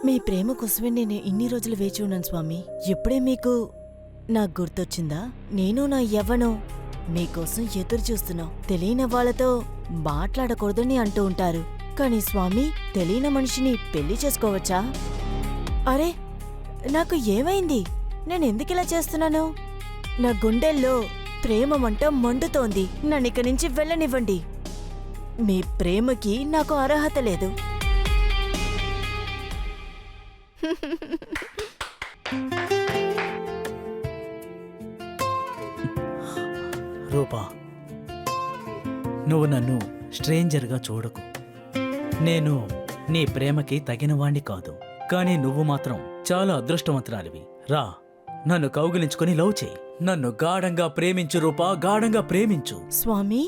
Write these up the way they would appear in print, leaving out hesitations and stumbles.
మీ ప్రేమ కోసమే నేను ఇన్ని రోజులు వేచి ఉన్నాను స్వామి. ఎప్పుడే మీకు నాకు గుర్తొచ్చిందా? నేను నా యవ్వనం మీకోసం ఎదురు చూస్తున్నాం. తెలియని వాళ్లతో మాట్లాడకూడదని అంటూ ఉంటారు, కానీ స్వామి తెలియని మనిషిని పెళ్లి చేసుకోవచ్చా? అరే, నాకు ఏమైంది? నేనెందుకిలా చేస్తున్నాను? నా గుండెల్లో ప్రేమ మంట మండుతోంది. నన్నిక్కడి నుంచి వెళ్ళనివ్వండి. మీ ప్రేమకి నాకు అర్హత లేదు. రూపా, నువ్వు నన్ను స్ట్రేంజర్గా చూడకు. నేను నీ ప్రేమకి తగినవాణ్ణి కాదు, కానీ నువ్వు మాత్రం చాలా అదృష్టవంతురాలివి. రా, నన్ను కౌగిలించుకొని లవ్ చేయి. నన్ను గాఢంగా ప్రేమించు రూపా, గాఢంగా ప్రేమించు. స్వామి,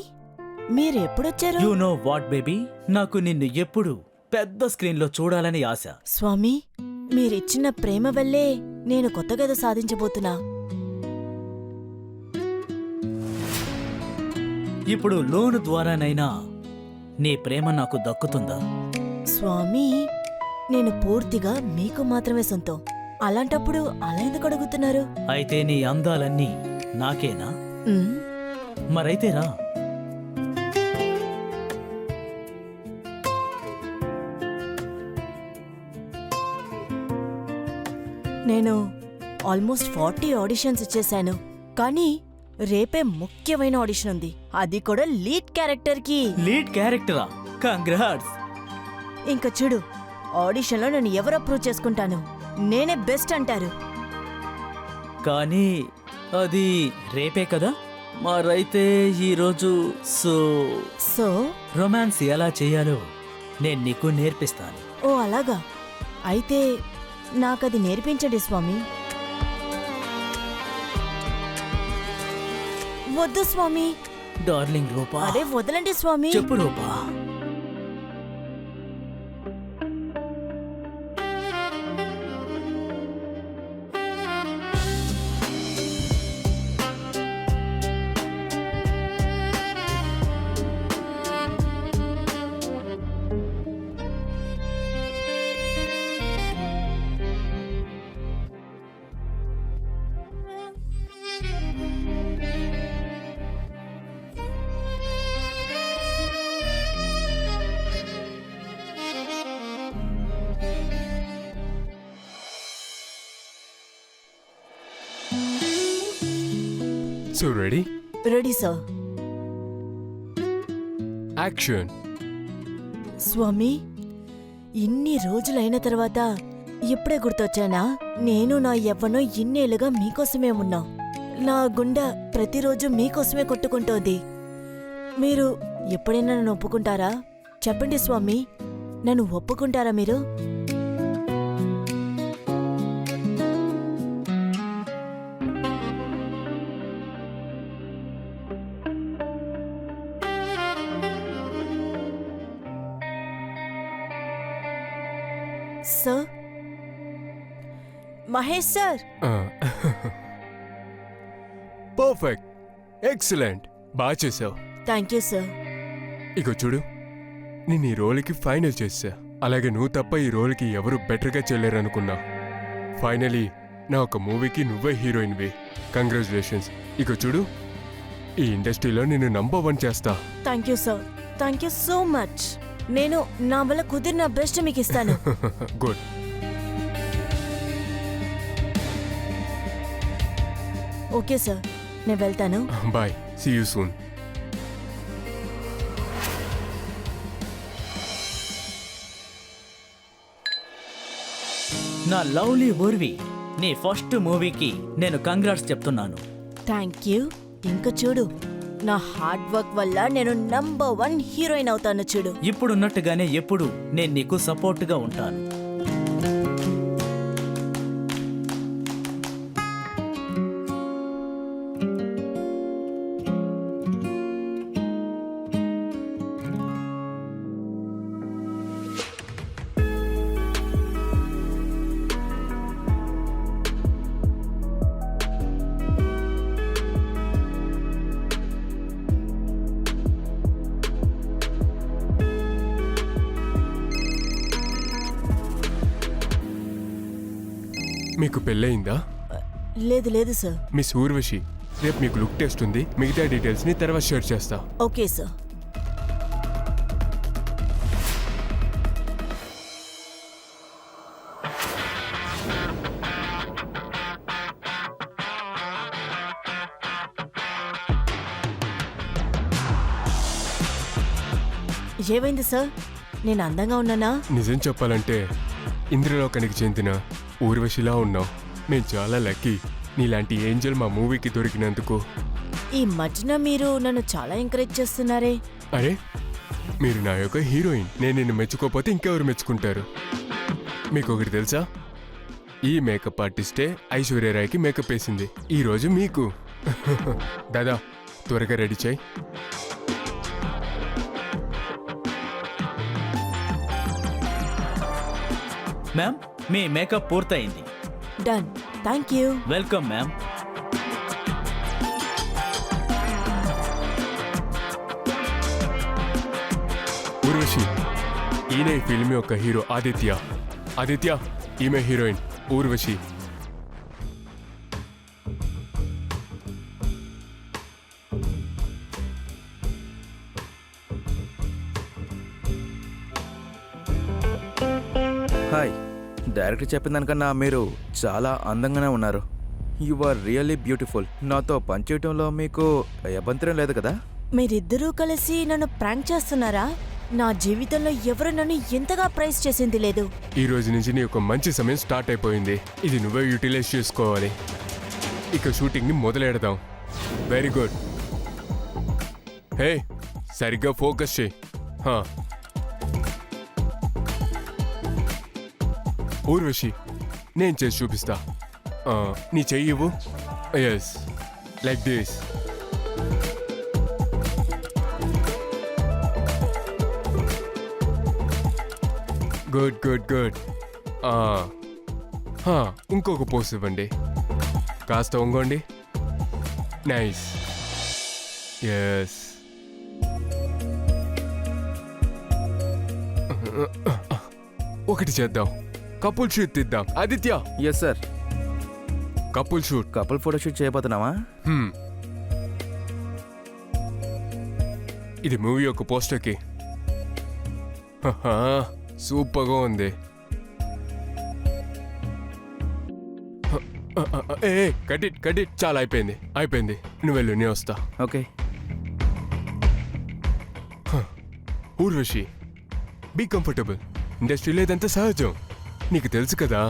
మీరెప్పుడొచ్చారు? యు నో వాట్ బేబీ, నాకు నిన్ను ఎప్పుడు పెద్ద స్క్రీన్లో చూడాలని ఆశ. స్వామి, మీరిచ్చిన ప్రేమ వల్లే నేను కొత్తగా సాధించబోతున్నా. ఇప్పుడు లోను ద్వారానైనా నీ ప్రేమ నాకు దక్కుతుందా? స్వామి, నేను పూర్తిగా మీకు మాత్రమే సొంతం. అలాంటప్పుడు అలా ఎందుకు అడుగుతున్నారు? అయితే నీ అందాలన్నీ నాకేనా? ఉమ్, మరైతే రా. నేను ఆల్మోస్ట్ 40 ఆడిషన్స్ ఇచ్చేశాను, కానీ రేపే ముఖ్యమైన ఆడిషన్ ఉంది. అది కూడా లీడ్ క్యారెక్టర్కి. లీడ్ క్యారెక్టరా? కంగ్రాట్స్. ఇంక చూడు, ఆడిషన్లో నేను ఎవరు అప్రూవ్ చేసుకుంటాను? నేనే బెస్ట్ అంటారు. కానీ అది రేపే కదా? మరైతే ఈరోజు సో రొమాన్స్ ఎలా చేయాలో నేను నీకు నేర్పిస్తాను. ఓ అలాగా? అయితే నాకది నేర్పించండి స్వామి. వద్దు స్వామి. డార్లింగ్ రూపా. అరే వదలండి స్వామి. చెప్పు రూపా. So ready? Ready sir. Action. స్వామి, ఇన్ని రోజులైన తర్వాత ఇప్పుడే గుర్తొచ్చానా? నేను నా యవ్వనం ఇన్నేళ్లుగా మీకోసమే ఉన్నా. నా గుండె ప్రతిరోజు మీకోసమే కొట్టుకుంటోంది. మీరు ఎప్పుడైనా నన్ను ఒప్పుకుంటారా? చెప్పండి స్వామి, నన్ను ఒప్పుకుంటారా మీరు? Sir, Mahesh sir. Perfect, excellent, బాగా చేసావు. Thank you sir. ఇక చూడు, నేను ఈ రోల్కి ఫైనల్ చేసా. అలాగే నువ్వు తప్ప ఈ రోల్కి ఎవరు బెటర్గా చేయలేరనుకున్నా. ఫైనలీ నా ఒక మూవీకి నువ్వే హీరోయిన్వి. కంగ్రాచులేషన్స్. ఇక చూడు, ఈ ఇండస్ట్రీలో నేను నంబర్ 1 చేస్తా. Thank you sir. Thank you so much. నేను నా వల్ల కుదిరిన బెస్ట్ మీకు ఇస్తాను. గుడ్. ఓకే సార్, నేను వెళ్తాను. Bye, see you soon. నా లవ్లీ ఊర్వి, నీ ఫస్ట్ మూవీకి నేను కంగ్రాట్స్ చెప్తున్నాను. Thank you. ఇంక చూడు, నా హార్డ్ వర్క్ వల్ల నేను నంబర్ 1 హీరోయిన్ అవుతాను చూడు. ఇప్పుడున్నట్టుగానే ఎప్పుడు నేను నీకు సపోర్ట్గా ఉంటాను. మీకు పెళ్ళయిందా? లేదు లేదు సార్. మిస్ ఊర్వశి, రేపు మీకు లుక్ టెస్ట్ ఉంది. మిగతా డీటెయిల్స్ని తర్వాత షేర్ చేస్తా. Okay sir. ఏమైంది సార్? నేను అందంగా ఉన్నానా? నిజం చెప్పాలంటే ఇంద్రలోకానికి చెందిన ఊర్వశిలా ఉన్నావు. నేను చాలా లక్కీ నీలాంటి ఏంజల్ మా మూవీకి దొరికినందుకు. ఈ మధ్యన మీరు నన్ను చాలా ఎంకరేజ్ చేస్తున్నారే. అరే, మీరు నా యొక్క హీరోయిన్. నేను నిన్ను మెచ్చుకోకపోతే ఇంకెవరు మెచ్చుకుంటారు? మీకు ఒకటి తెలుసా? ఈ మేకప్ ఆర్టిస్టే ఐశ్వర్యరాయ్కి మేకప్ వేసింది. ఈరోజు మీకు. దాదా, త్వరగా రెడీ చేయి. మ్యామ్, మీ మేకప్ పూర్తయింది. Done. Thank you. Welcome ma'am. Urvashi, ఈయన ఈ ఫిల్మ్ యొక్క హీరో ఆదిత్య. ఆదిత్య, ఈమె హీరోయిన్ ఊర్వశి. హాయ్. డైరెక్టర్ చెప్పిన దానికన్నా మీరు చాలా అందంగానే ఉన్నారు. You are really beautiful. నాతో పనిచేయటంలో మీకు అభ్యంతరం లేదు కదా? మీరిద్దరూ కలిసి నన్ను ప్రాంక్ చేస్తున్నారా? నా జీవితంలో ఎవరు నన్ను ఎంతగా ప్రైజ్ చేసింది లేదు. ఈ రోజు నుంచి నీ ఒక మంచి సమయం స్టార్ట్ అయిపోయింది. ఇది నువ్వే యూటిలైజ్ చేసుకోవాలి. ఇక షూటింగ్ని మొదలెడదాం. Very good. హే, సరిగ్గా ఫోకస్ చేయి. ఊర్వశి, నేను చేసి చూపిస్తా. నీ చెయ్యి ఇవ్వు. Yes, like this. Good good good. ఇంకొక పోస్ ఇవ్వండి. కాస్త వంగండి. నైస్. ఎస్. ఒకటి చేద్దాం. కపుల్ షూట్ తీద్దాం. Aditya. Yes sir. Couple shoot. Couple photoshoot చేయబోతున్నావా? ఇది మూవీ యొక్క పోస్టర్కి. సూపర్గా ఉంది. Cut it. చాలా అయిపోయింది. నువ్వు వెళ్ళు, నేను వస్తా. ఓకే. Urvashi, be comfortable. ఇండస్ట్రీలో ఇదంతా సహజం, నీకు తెలుసు కదా.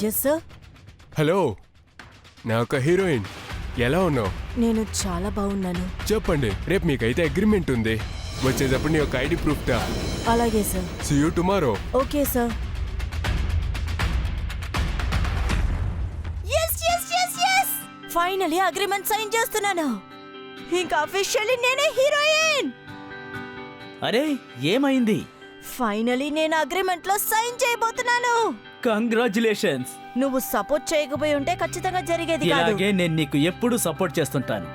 Yes sir. హలో, నా యొక్క హీరోయిన్, ఎలా ఉన్నావు? నేను చాలా బాగున్నాను. చెప్పండి, రేపు మీకైతే అగ్రిమెంట్ ఉంది. వచ్చేటప్పుడు నీ యొక్క ఐడి ప్రూఫ్ తా. అలాగే sir. See you tomorrow. Okay sir. Finally agreement sign చేస్తున్నాను. ఇంకా అఫీషియల్లీ నేనే హీరోయిన్. అరే, ఏమైంది? ఫైనలీ నేను అగ్రిమెంట్ లో సైన్ చేయబోతున్నాను. కంగ్రాచులేషన్స్. నువ్వు సపోర్ట్ చేయకపోయి ఉంటే ఖచ్చితంగా జరిగేది కాదు. ఇలాగే నేను నీకు ఎప్పుడూ సపోర్ట్ చేస్తుంటాను.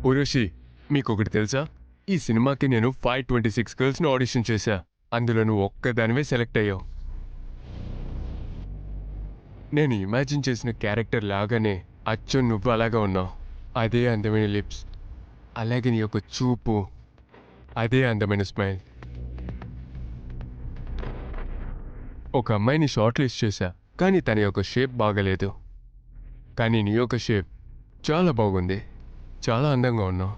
ఊర్వశి, మీకు ఒకటి తెలుసా? ఈ సినిమాకి నేను 526 గర్ల్స్ని ఆడిషన్ చేశా. అందులో నువ్వు ఒక్కదానివే సెలెక్ట్ అయ్యావు. నేను ఇమాజిన్ చేసిన క్యారెక్టర్ లాగానే అచ్చం నువ్వు అలాగా ఉన్నావు. అదే అందమైన లిప్స్, అలాగే నీ యొక్క చూపు, అదే అందమైన స్మైల్. ఒక అమ్మాయిని షార్ట్ లిస్ట్ చేశా, కానీ తన యొక్క షేప్ బాగలేదు. కానీ నీ యొక్క షేప్ చాలా బాగుంది. చాలా అందంగా ఉన్నావు.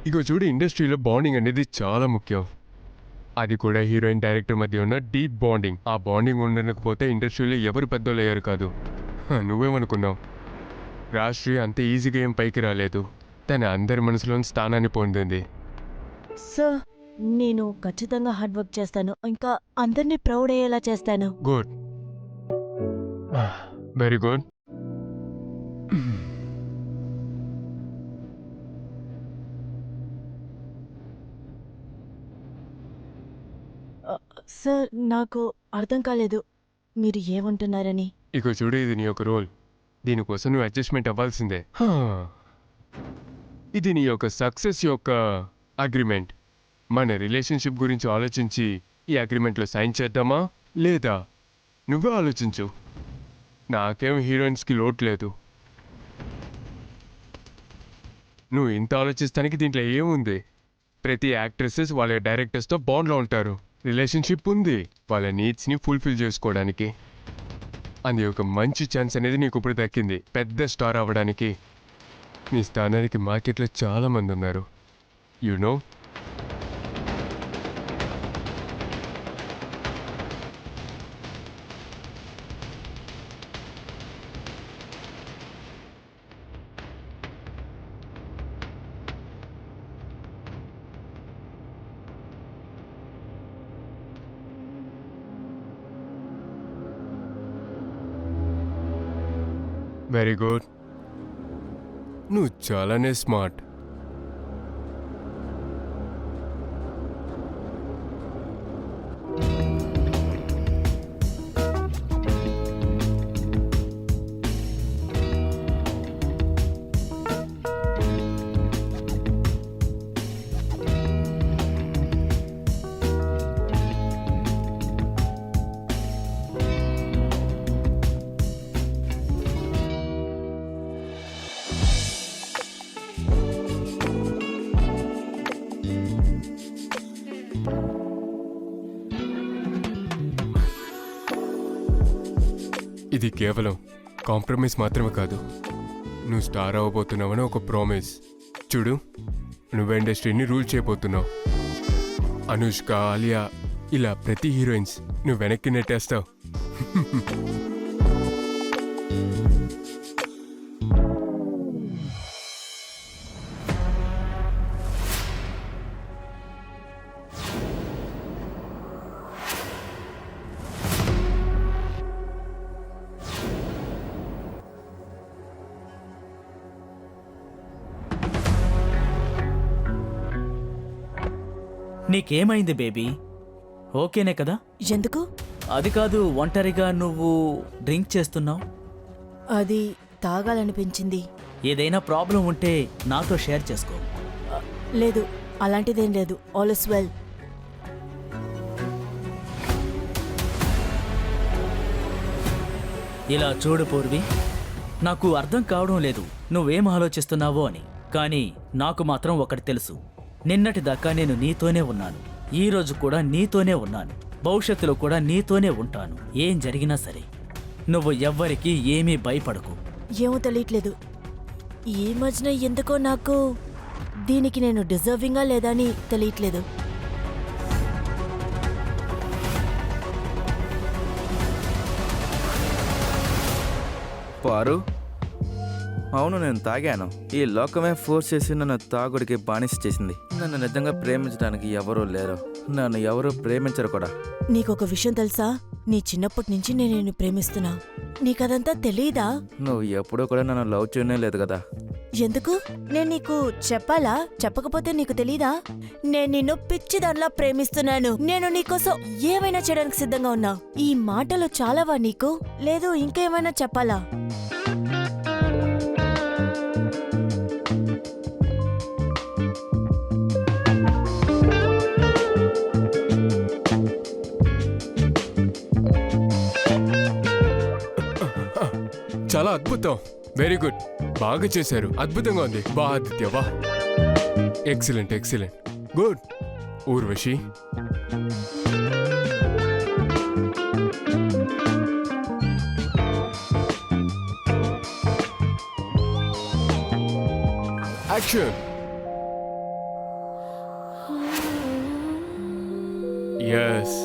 ఇగో చూడు, ఇండస్ట్రీలో బాండింగ్ అనేది చాలా ముఖ్యం. అది కూడా హీరోయిన్ డైరెక్టర్ మధ్య ఉన్న డీప్ బాండింగ్. ఆ బాండింగ్ ఉండకపోతే ఇండస్ట్రీలో ఎవరు పెద్దోళ్ళు అయ్యారు కాదు. నువ్వేమనుకున్నావు? రాష్ట్రీయ అంత ఈజీగా ఏం పైకి రాలేదు. తన అందరి మనసులోని స్థానాన్ని పొందింది. సార్, నేను ఖచ్చితంగా హార్డ్ వర్క్ చేస్తాను. ఇంకా అందరినీ ప్రౌడ్ అయ్యేలా చేస్తాను. Good, very good. సార్, నాకు అర్థం కాలేదు మీరు ఏమంటున్నారని. ఇక చూడు, ఇది నీ యొక్క రోల్. దీనికోసం నువ్వు అడ్జస్ట్మెంట్ అవ్వాల్సిందే. ఇది నీ యొక్క సక్సెస్ యొక్క అగ్రిమెంట్. మన రిలేషన్షిప్ గురించి ఆలోచించి ఈ అగ్రిమెంట్లో సైన్ చేద్దామా లేదా? నువ్వే ఆలోచించు. నాకేం హీరోయిన్స్కి లోటు లేదు. నువ్వు ఇంత ఆలోచిస్తానికి దీంట్లో ఏముంది? ప్రతి యాక్ట్రెసెస్ వాళ్ళ డైరెక్టర్స్తో బాండ్లో ఉంటారు. రిలేషన్షిప్ ఉంది వాళ్ళ నీడ్స్ని ఫుల్ఫిల్ చేసుకోవడానికి. అది ఒక మంచి ఛాన్స్ అనేది నీకు ఇప్పుడు దక్కింది పెద్ద స్టార్ అవ్వడానికి. నీ స్థానానికి మార్కెట్లో చాలా మంది ఉన్నారు. You know. Very good. నువ్వు చాలానే స్మార్ట్. ఇది కేవలం కాంప్రమైజ్ మాత్రమే కాదు, నువ్వు స్టార్ అవ్వబోతున్నావని ఒక ప్రామిస్. చూడు, నువ్వు ఇండస్ట్రీని రూల్ చేయబోతున్నావు. అనుష్క, ఆలియా, ఇలా ప్రతి హీరోయిన్స్ నువ్వు వెనక్కి నెట్టేస్తావు. నీకేమైంది బేబీ? ఓకేనే కదా? ఎందుకు? అది కాదు, ఒంటరిగా నువ్వు డ్రింక్ చేస్తున్నావు. అది తాగాలనిపించింది. ఏదైనా ప్రాబ్లం ఉంటే నాతో షేర్ చేసుకో. లేదు, అలాంటిదేం లేదు. All is well. ఇలా చూడు పూర్వి, నాకు అర్థం కావడం లేదు నువ్వేం ఆలోచిస్తున్నావో అని. కానీ నాకు మాత్రం ఒకటి తెలుసు. నిన్నటిదాకా నేను నీతోనే ఉన్నాను. ఈ రోజు కూడా నీతోనే ఉన్నాను. భవిష్యత్తులో కూడా నీతోనే ఉంటాను. ఏం జరిగినా సరే నువ్వు ఎవ్వరికీ ఏమీ భయపడకు. ఏమో తెలియట్లేదు. ఈ మధ్యన ఎందుకో నాకు దీనికి నేను డిజర్వింగా లేదా అని తెలియట్లేదు. పారు, అవును, నేను తాగాను. ఈ లోకమే ఫోర్స్ చేసి నన్ను తాగుడికి బానిస చేసింది. నన్ను నిజంగా ప్రేమించడానికి ఎవరూ లేరు. నన్ను ఎవరూ ప్రేమించరు కూడా. నీకొక విషయం తెలుసా? నీ చిన్నప్పటి నుంచి నేను నిన్ను ప్రేమిస్తున్నా. నీకదంతా తెలీదా? నువ్వు ఎప్పుడూ కూడా నన్ను లవ్ చేయనే లేదు కదా. ఎందుకు? నేను నీకు చెప్పాలా? చెప్పకపోతే నీకు తెలీదా? నేను నిన్ను పిచ్చిదానిలా ప్రేమిస్తున్నాను. నేను నీకోసం ఏమైనా చేయడానికి సిద్ధంగా ఉన్నా. ఈ మాటలు చాలావా నీకు? లేదు ఇంకేమైనా చెప్పాలా? చాలా అద్భుతం. వెరీ గుడ్, బాగా చేశారు. అద్భుతంగా ఉంది. బా ఆదిత్య, వా. Excellent, excellent, good. Urvashi, action. Yes.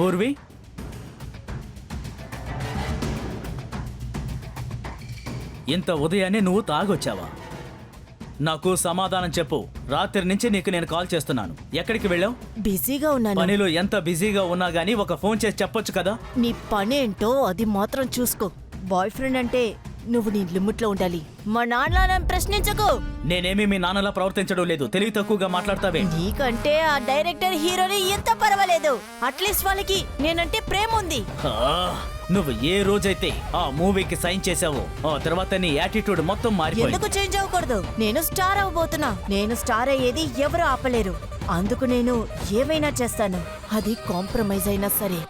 Urvi, ఇంత ఉదయాన్నే నువ్వు తాగొచ్చావా? నాకు సమాధానం చెప్పు. రాత్రి నుంచి నీకు నేను కాల్ చేస్తున్నాను. ఎక్కడికి వెళ్ళావు? బిజీగా ఉన్నాను. పనిలో ఎంత బిజీగా ఉన్నా గానీ ఒక ఫోన్ చేసి చెప్పొచ్చు కదా. నీ పనేంటో అది మాత్రం చూసుకో. బాయ్ ఫ్రెండ్ అంటే నువ్వు నీ లిమిట్లో ఉండాలి. మా నాన్న ప్రశ్నించకు. నేనేమీ మీ నాన్నలా ప్రవర్తించడం లేదు. తెలివి తక్కువగా మాట్లాడతావే. నీకంటే ఆ డైరెక్టర్ హీరోని ఎంత పర్వాలేదు. అట్లీస్ట్ వాళ్ళకి నేనంటే ప్రేమ ఉంది. హా, నువ్వు ఏ రోజైతే ఆ మూవీకి సైన్ చేసావో ఆ తర్వాత నీ యాటిట్యూడ్ మొత్తం మారిపోయింది. ఎందుకు చేంజ్ అవ్వకూడదు? నేను స్టార్ అవ్వబోతున్నా. నేను స్టార్ అయ్యేది ఎవరు ఆపలేరు. అందుకు నేను ఏవైనా చేస్తాను. అది కాంప్రమైజ్ అయినా సరే.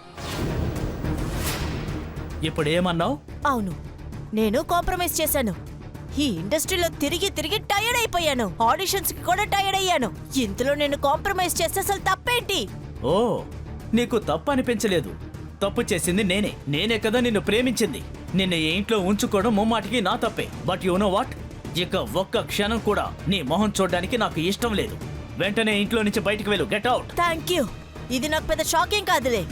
ఇప్పుడు ఏమన్నావు? అవును, నేను కాంప్రమైజ్ చేశాను. ఈ ఇండస్ట్రీలో తిరిగి తిరిగి టైర్డ్ అయిపోయాను. ఆడిషన్స్ కి కూడా టైర్డ్ అయ్యాను. ఇందులో నేను కాంప్రమైజ్ చేస్తే అసలు తప్పేంటి? ఓ, నీకు తప్పు అనిపించలేదు. తప్పు చేసింది నేనే కదా నిన్ను ప్రేమించింది. నిన్ను ఈ ఇంట్లో ఉంచుకోవడం ముమ్మాటికి నా తప్పే. బట్ యు నో వాట్, ఇక ఒక్క క్షణం కూడా నీ మొహం చూడడానికి నాకు ఇష్టం లేదు. వెంటనే ఇంట్లో నుంచి బయటికి వెళ్ళు. Get out. Thank you. ఇది నాకు పెద్ద షాకింగ్ కాదులే.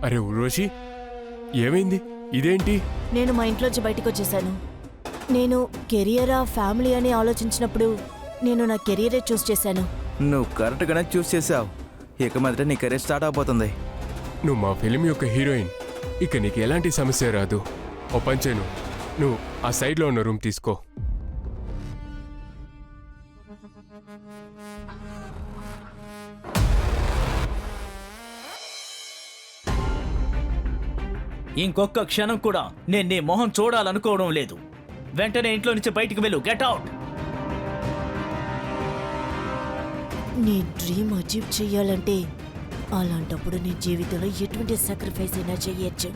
అరే ఉర్వశి, ఏమైంది? ఇదేంటి? నేను మా ఇంట్లోంచి బయటకు వచ్చేసాను. నేను కెరియరా ఫ్యామిలీ అని ఆలోచించినప్పుడు నేను నా కెరియరే చూస్ చేశాను. నువ్వు కరెక్ట్గానే చూస్ చేసావు. ఇక మొదట నీ కెరీర్ స్టార్ట్ అవబోతుంది. నువ్వు మా ఫిలిం యొక్క హీరోయిన్. ఇక నీకు ఎలాంటి సమస్య రాదు. ఓ పంచేను, నువ్వు ఆ సైడ్లో ఉన్న రూమ్ తీసుకో. ఇంకొక క్షణం కూడా నేను నీ మొహం చూడాలనుకోవడం లేదు. వెంటనే ఇంట్లో నుంచి బయటికి వెళ్ళు. Get out. నీ డ్రీమ్ అచీవ్ చెయ్యాలంటే అలాంటప్పుడు నీ జీవితంలో ఎటువంటి సాక్రిఫైస్ అయినా చెయ్యొచ్చు.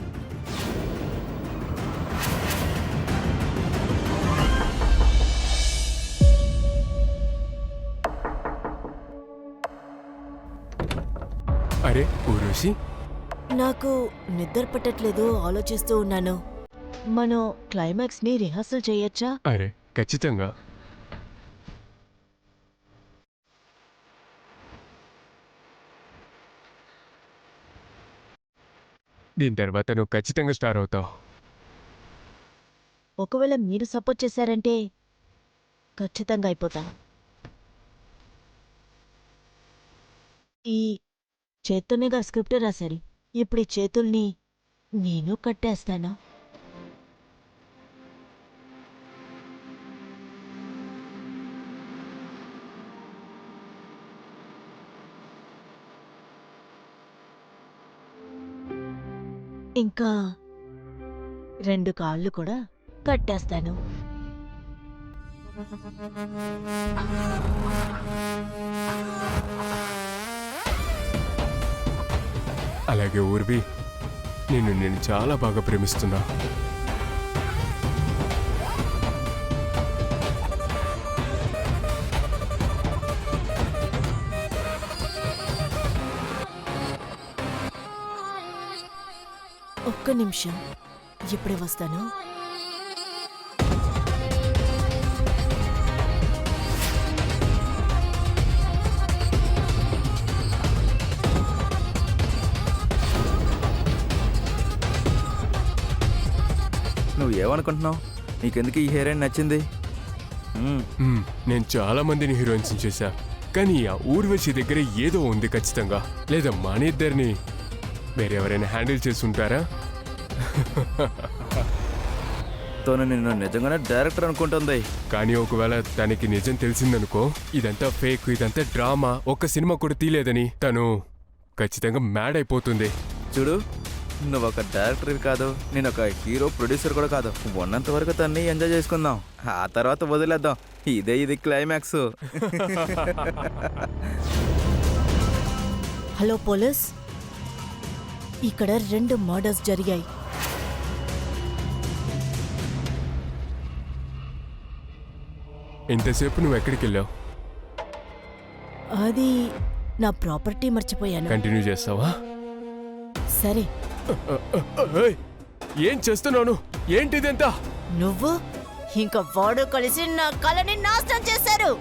అరే ఉర్వశి, నాకు నిద్ర పట్టట్లేదు. ఆలోచిస్తూ ఉన్నాను. మనం క్లైమాక్స్ ని రిహార్సల్ చేయొచ్చా? అరే ఖచ్చితంగా. దీని తర్వాత నువ్వు ఖచ్చితంగా స్టార్ అవుతావు. ఒకవేళ మీరు సపోర్ట్ చేశారంటే ఖచ్చితంగా అయిపోతాను. ఈ చేత్తోనేగా స్క్రిప్ట్ రాశారు. ఇప్పుడు ఈ చేతుల్ని నేను కట్టేస్తాను. ఇంకా 2 కాళ్ళు కూడా కట్టేస్తాను. అలాగే ఊర్వి, నేను చాలా బాగా ప్రేమిస్తున్నా. ఒక్క నిమిషం, ఇప్పుడే వస్తాను. ఏమనుకుంటున్నావు? నీకెందుకు ఈ హీరోయిన్ నచ్చింది? నేను చాలా మందిని హీరోయిన్స్ చేశా, కానీ ఆ ఊర్వశి దగ్గర ఏదో ఉంది ఖచ్చితంగా. లేదా మన ఇద్దరిని వేరెవరైనా హ్యాండిల్ చేసి ఉంటారా? తను నిన్ను నిజంగానే డైరెక్టర్ అనుకుంటుంది. కానీ ఒకవేళ తనకి నిజం తెలిసిందనుకో, ఇదంతా ఫేక్, ఇదంతా డ్రామా, ఒక్క సినిమా కూడా తీలేదని తను ఖచ్చితంగా మ్యాడ్ అయిపోతుంది. చూడు, నువ్వు ఒక డైరెక్టర్ కాదు, నేను ఒక హీరో ప్రొడ్యూసర్ కూడా కాదు. ఉన్నంత వరకు తన్ని ఎంజాయ్ చేసుకుందాం, ఆ తర్వాత వదిలేద్దాం. ఇది క్లైమాక్స్. హలో పోలీస్, ఇక్కడ 2 మర్డర్స్ జరిగాయి. ఇంతసేపు నువ్వు ఎక్కడికి వెళ్ళావు? అది నా ప్రాపర్టీ మర్చిపోయాను. కంటిన్యూ చేస్తావా? సరే, ఏయ్, ఏం చేస్తున్నాను? ఏంటిదంతా? నువ్వు ఇంకా వాడు కలిసి నా కళని నాశనం చేశారు.